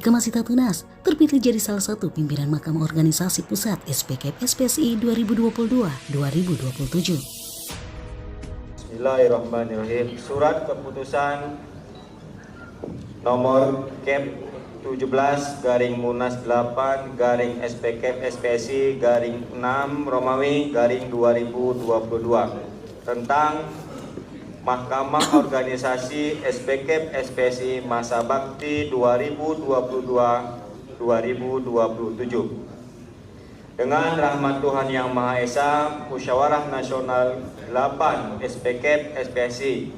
Ika masih tak tunas, terpilih jadi salah satu pimpinan Mahkamah Organisasi Pusat SPKP SPSI 2022-2027. Bismillahirrahmanirrahim. Surat keputusan nomor KEP 17/Munas 8/SPKP/SPSI/6/2022 tentang Mahkamah Organisasi SPKP SPSI masa bakti 2022-2027. Dengan rahmat Tuhan Yang Maha Esa, Musyawarah Nasional 8 SPKP SPSI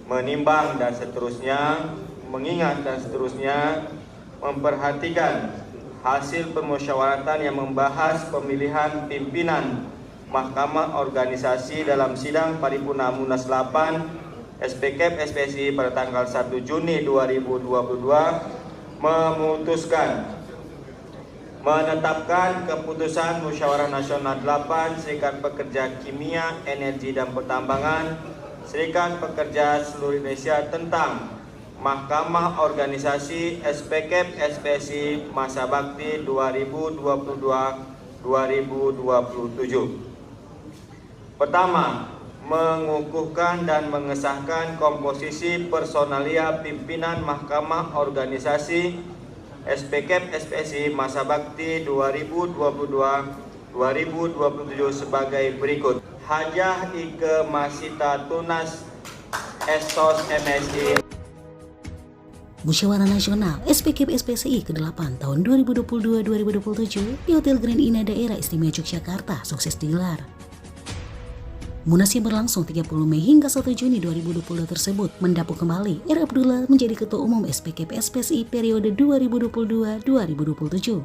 menimbang dan seterusnya, mengingat dan seterusnya, memperhatikan hasil permusyawaratan yang membahas pemilihan pimpinan Mahkamah Organisasi dalam sidang paripurna Munas 8 SPKP SPSI pada tanggal 1 Juni 2022 memutuskan menetapkan keputusan Musyawarah Nasional 8 Serikat Pekerja Kimia, Energi dan Pertambangan Serikat Pekerja Seluruh Indonesia tentang Mahkamah Organisasi SPKP SPSI masa bakti 2022-2027. Pertama, mengukuhkan dan mengesahkan komposisi personalia pimpinan Mahkamah Organisasi SPKP SPSI masa bakti 2022-2027 sebagai berikut. Hajah Ike Masita Tunas Esos MSI. Musyawarah Nasional SPKP SPSI ke-8 tahun 2022-2027 di Hotel Grand Ina Daerah Istimewa Yogyakarta sukses digelar. Munas yang berlangsung 30 Mei hingga 1 Juni 2022 tersebut mendapuk kembali R. Abdullah menjadi Ketua Umum SPKP SPSI periode 2022-2027.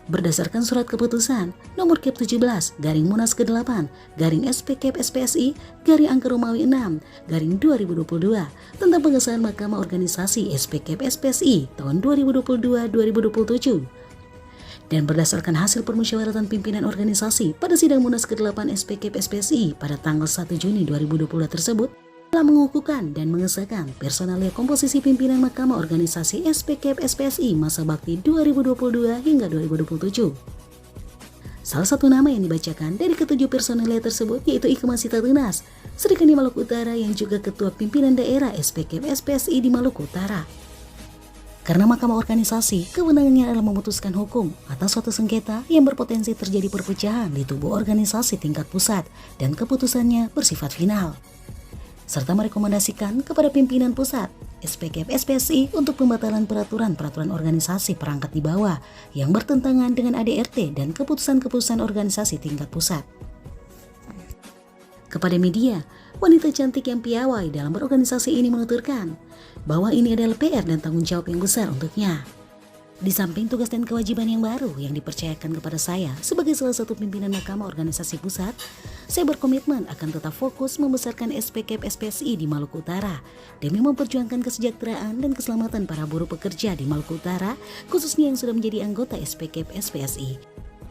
Berdasarkan surat keputusan nomor KEP 17/Munas ke-8 SPKP SPSI angka Romawi 6 2022 tentang pengesahan Mahkamah Organisasi SPKP SPSI tahun 2022-2027 dan berdasarkan hasil permusyawaratan pimpinan organisasi pada sidang Munas ke-8 SPKP SPSI pada tanggal 1 Juni 2022 tersebut telah mengukuhkan dan mengesahkan personalia komposisi pimpinan Mahkamah Organisasi SPKP SPSI masa bakti 2022 hingga 2027. Salah satu nama yang dibacakan dari ketujuh personalia tersebut yaitu Ika Masita Tunas, Serikandi Maluku Utara yang juga Ketua Pimpinan Daerah SPKP SPSI di Maluku Utara. Karena Mahkamah Organisasi kewenangannya adalah memutuskan hukum atas suatu sengketa yang berpotensi terjadi perpecahan di tubuh organisasi tingkat pusat dan keputusannya bersifat final, serta merekomendasikan kepada pimpinan pusat SPKP SPSI untuk pembatalan peraturan organisasi perangkat di bawah yang bertentangan dengan ADRT dan keputusan-keputusan organisasi tingkat pusat. Kepada media, wanita cantik yang piawai dalam berorganisasi ini menuturkan bahwa ini adalah PR dan tanggung jawab yang besar untuknya. Di samping tugas dan kewajiban yang baru yang dipercayakan kepada saya sebagai salah satu pimpinan Mahkamah Organisasi Pusat, saya berkomitmen akan tetap fokus membesarkan SPKP SPSI di Maluku Utara demi memperjuangkan kesejahteraan dan keselamatan para buruh pekerja di Maluku Utara, khususnya yang sudah menjadi anggota SPKP SPSI,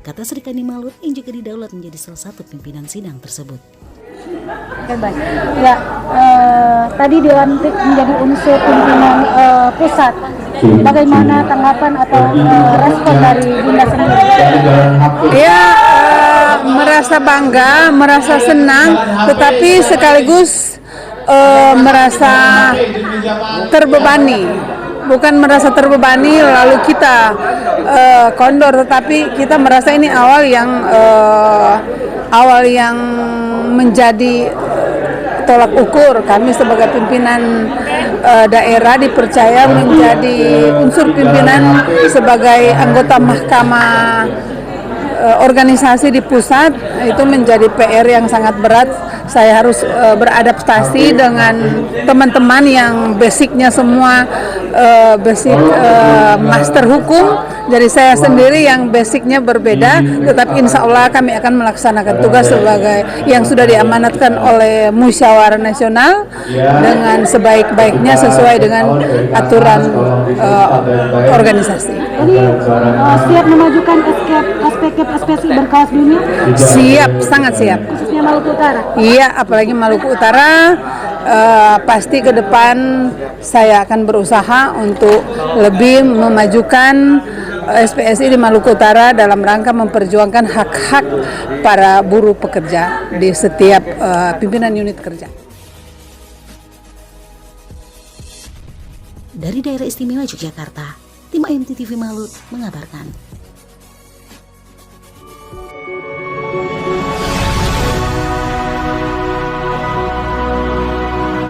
kata Serikandi Malut yang juga didaulat menjadi salah satu pimpinan sidang tersebut. Baik. Ya, tadi dilantik menjadi unsur pimpinan pusat. Bagaimana tanggapan atau respon dari Bunda sendiri? Ya, merasa bangga, merasa senang, tetapi sekaligus merasa terbebani. Bukan merasa terbebani lalu kita kondor, tetapi kita merasa ini awal yang menjadi tolak ukur kami sebagai pimpinan daerah dipercaya menjadi unsur pimpinan sebagai anggota mahkamah organisasi di pusat. Itu menjadi PR yang sangat berat. Saya harus beradaptasi dengan teman-teman yang basicnya semua basic master hukum. Jadi saya sendiri yang basicnya berbeda, tetapi insya Allah kami akan melaksanakan tugas sebagai yang sudah diamanatkan oleh Musyawarah Nasional dengan sebaik-baiknya sesuai dengan aturan organisasi. Jadi siap memajukan SPKP SPSI berkelas dunia? Siap, sangat siap. Khususnya Maluku Utara? Iya, apalagi Maluku Utara pasti ke depan saya akan berusaha untuk lebih memajukan SPSI di Maluku Utara dalam rangka memperjuangkan hak-hak para buruh pekerja di setiap pimpinan unit kerja. Dari Daerah Istimewa Yogyakarta, tim IMT TV Malut mengabarkan.